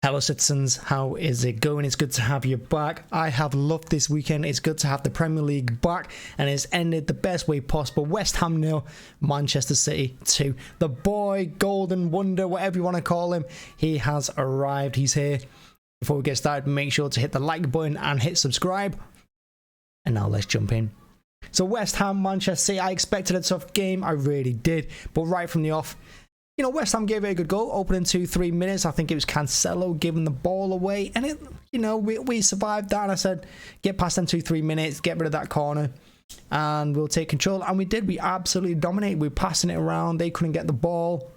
Hello citizens, how is it going? It's good to have you back. I have loved this weekend. It's good to have the Premier League back, and it's ended the best way possible. West Ham 0, Manchester City 2. The boy, golden wonder, whatever you want to call him, he has arrived. He's here. Before we get started, make sure to hit the like button and hit subscribe. And now let's jump in. So West Ham, Manchester City, I expected a tough game. I really did. But right from the off, you know, West Ham gave it a good goal, opening 2-3 minutes. I think it was Cancelo giving the ball away. And, we survived that. And I said, get past them 2-3 minutes, get rid of that corner, and we'll take control. And we did. We absolutely dominated. We were passing it around. They couldn't get the ball.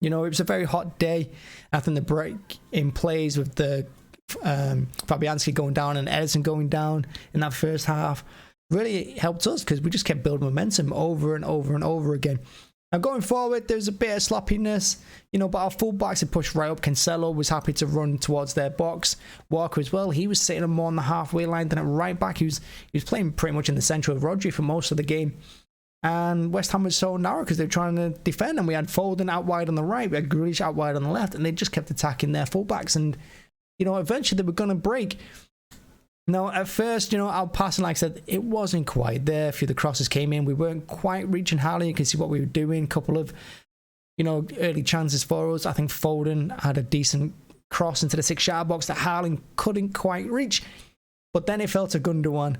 You know, it was a very hot day. I think the break in plays with the Fabianski going down and Edison going down in that first half really helped us because we just kept building momentum over and over and over again. Now going forward, there's a bit of sloppiness, but our fullbacks had pushed right up. Cancelo was happy to run towards their box. Walker as well, he was sitting more on the halfway line than at right back. He was playing pretty much in the centre of Rodri for most of the game. And West Ham was so narrow because they were trying to defend, and we had Foden out wide on the right, we had Grealish out wide on the left, and they just kept attacking their fullbacks, and eventually they were going to break. Now, at first, our passing, like I said, it wasn't quite there. A few of the crosses came in. We weren't quite reaching Haaland. You can see what we were doing. A couple of, early chances for us. I think Foden had a decent cross into the 6-yard box that Haaland couldn't quite reach. But then it fell to Gundogan.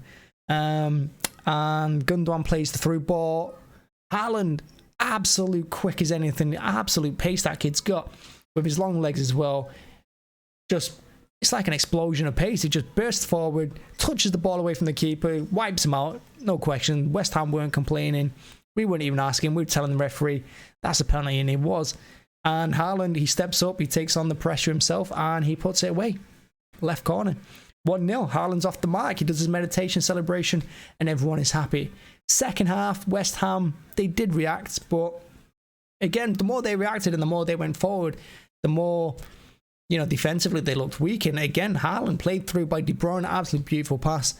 And Gundogan plays the through ball. Haaland, absolute quick as anything. Absolute pace that kid's got. With his long legs as well. It's like an explosion of pace. He just bursts forward, touches the ball away from the keeper, wipes him out. No question. West Ham weren't complaining. We weren't even asking. We were telling the referee that's a penalty, and it was. And Haaland, he steps up, he takes on the pressure himself, and he puts it away. Left corner. 1-0. Haaland's off the mark. He does his meditation celebration, and everyone is happy. Second half, West Ham, they did react, but again, the more they reacted and the more they went forward, the more defensively they looked weak. And again, Haaland played through by De Bruyne, absolute beautiful pass.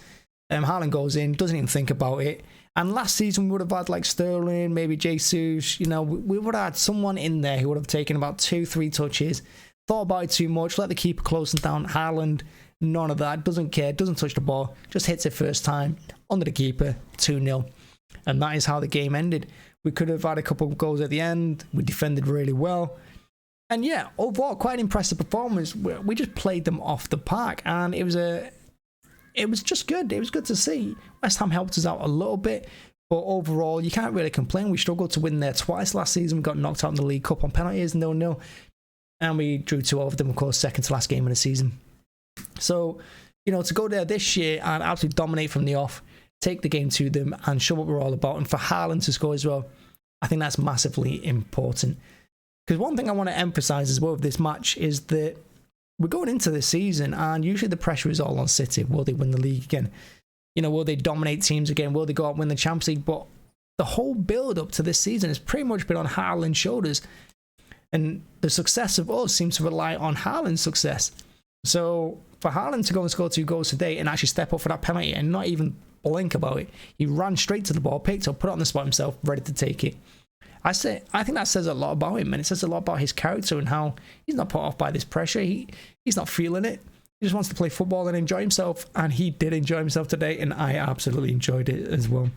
Haaland goes in, doesn't even think about it. And last season we would have had like Sterling, maybe Jesus. We would have had someone in there who would have taken about 2-3 touches, thought about it too much, let the keeper close him down. Haaland, none of that, doesn't care, doesn't touch the ball, just hits it first time under the keeper, 2-0. And that is how the game ended. We could have had a couple of goals at the end. We defended really well. And yeah, overall, quite an impressive performance. We just played them off the park, and it was just good. It was good to see. West Ham helped us out a little bit, but overall, you can't really complain. We struggled to win there twice last season. We got knocked out in the League Cup on penalties, 0-0, and we drew 2 over them, of course, second to last game of the season. So, to go there this year and absolutely dominate from the off, take the game to them, and show what we're all about, and for Haaland to score as well, I think that's massively important. Because one thing I want to emphasise as well with this match is that we're going into this season, and usually the pressure is all on City. Will they win the league again? Will they dominate teams again? Will they go out and win the Champions League? But the whole build-up to this season has pretty much been on Haaland's shoulders. And the success of us seems to rely on Haaland's success. So for Haaland to go and score 2 goals today and actually step up for that penalty and not even blink about it, he ran straight to the ball, picked up, put it on the spot himself, ready to take it. I think that says a lot about him, and it says a lot about his character and how he's not put off by this pressure. He's not feeling it. He just wants to play football and enjoy himself, and he did enjoy himself today, and I absolutely enjoyed it as well.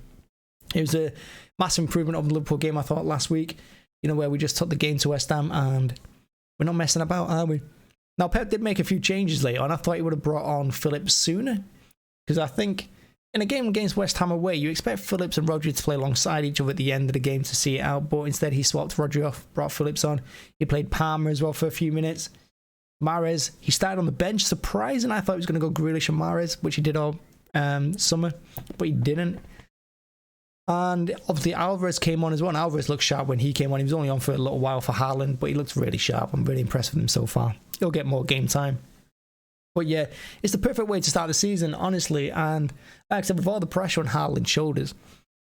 It was a massive improvement over the Liverpool game, I thought, last week, where we just took the game to West Ham, and we're not messing about, are we? Now, Pep did make a few changes later on. I thought he would have brought on Phillips sooner, because I think in a game against West Ham away, you expect Phillips and Rodri to play alongside each other at the end of the game to see it out, but instead he swapped Rodri off, brought Phillips on. He played Palmer as well for a few minutes. Mahrez, he started on the bench. Surprising, I thought he was going to go Grealish and Mahrez, which he did all summer, but he didn't. And obviously Alvarez came on as well, and Alvarez looked sharp when he came on. He was only on for a little while for Haaland, but he looked really sharp. I'm really impressed with him so far. He'll get more game time. But yeah, it's the perfect way to start the season, honestly. And like I said, with all the pressure on Haaland's shoulders,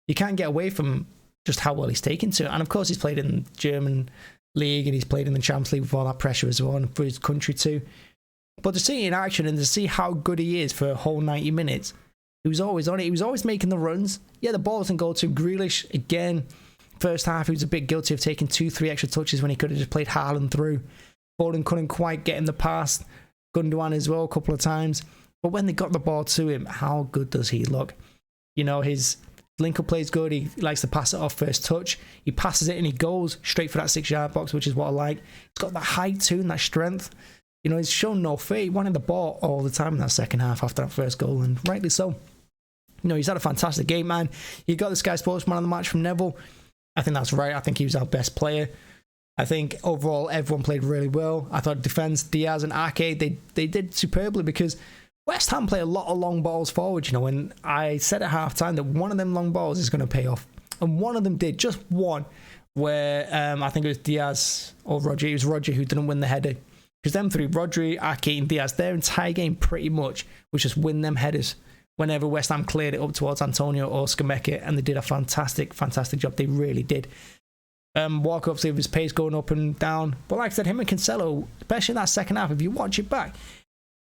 you can't get away from just how well he's taken to it. And of course, he's played in the German League and he's played in the Champions League with all that pressure as well, and for his country too. But to see it in action and to see how good he is for a whole 90 minutes, he was always on it. He was always making the runs. Yeah, the ball doesn't go to Grealish. Again, first half, he was a bit guilty of taking 2-3 extra touches when he could have just played Haaland through. Foden couldn't quite get him the pass. Gundogan as well a couple of times. But when they got the ball to him, how good does he look? You know, his link-up play is good. He likes to pass it off first touch. He passes it and he goes straight for that 6-yard box, which is what I like. He's got that height too and that strength. You know, he's shown no fear. He wanted the ball all the time in that second half after that first goal, and rightly so. You know, he's had a fantastic game, man. You got the Sky Sports Man of the match from Neville. I think that's right. I think he was our best player. I think overall everyone played really well. I thought defense, Diaz and Ake, they did superbly, because West Ham play a lot of long balls forward, you know, and I said at half-time that one of them long balls is going to pay off. And one of them did, just one, where I think it was Diaz or Rodri. It was Rodri who didn't win the header. Because them three, Rodri, Ake and Diaz, their entire game pretty much was just win them headers whenever West Ham cleared it up towards Antonio or Skameka, and they did a fantastic job. They really did. Walker obviously with his pace going up and down. But like I said, him and Cancelo, especially in that second half, if you watch it back,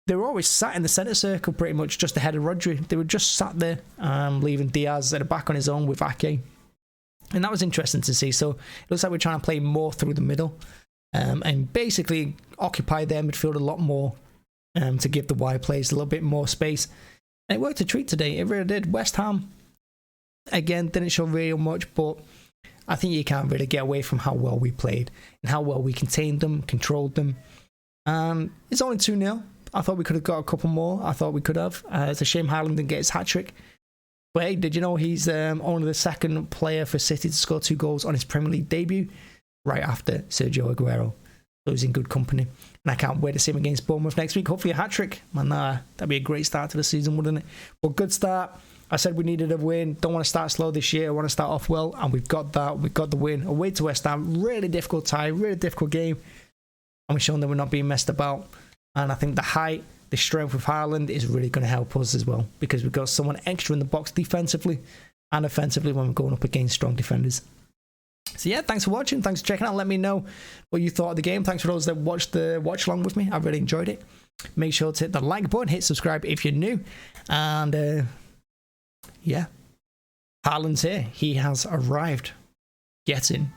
they were always sat in the centre circle pretty much just ahead of Rodri. They were just sat there, leaving Diaz at the back on his own with Ake. And that was interesting to see. So it looks like we're trying to play more through the middle, and basically occupy their midfield a lot more, to give the wide players a little bit more space. And it worked a treat today. It really did. West Ham, again, didn't show real much, but I think you can't really get away from how well we played and how well we contained them, controlled them. It's only 2-0. I thought we could have got a couple more. I thought we could have. It's a shame Haaland didn't get his hat-trick. But hey, did you know he's only the second player for City to score 2 goals on his Premier League debut, right after Sergio Aguero. So he's in good company. And I can't wait to see him against Bournemouth next week. Hopefully a hat-trick. Man, that'd be a great start to the season, wouldn't it? But good start. I said we needed a win. Don't want to start slow this year. I want to start off well. And we've got that. We've got the win. Away to West Ham. Really difficult tie. Really difficult game. And we've shown that we're not being messed about. And I think the height, the strength of Haaland is really going to help us as well, because we've got someone extra in the box defensively and offensively when we're going up against strong defenders. So yeah, thanks for watching. Thanks for checking out. Let me know what you thought of the game. Thanks for those that watched the watch along with me. I really enjoyed it. Make sure to hit the like button, hit subscribe if you're new. And yeah, Haaland's here. He has arrived. Get in.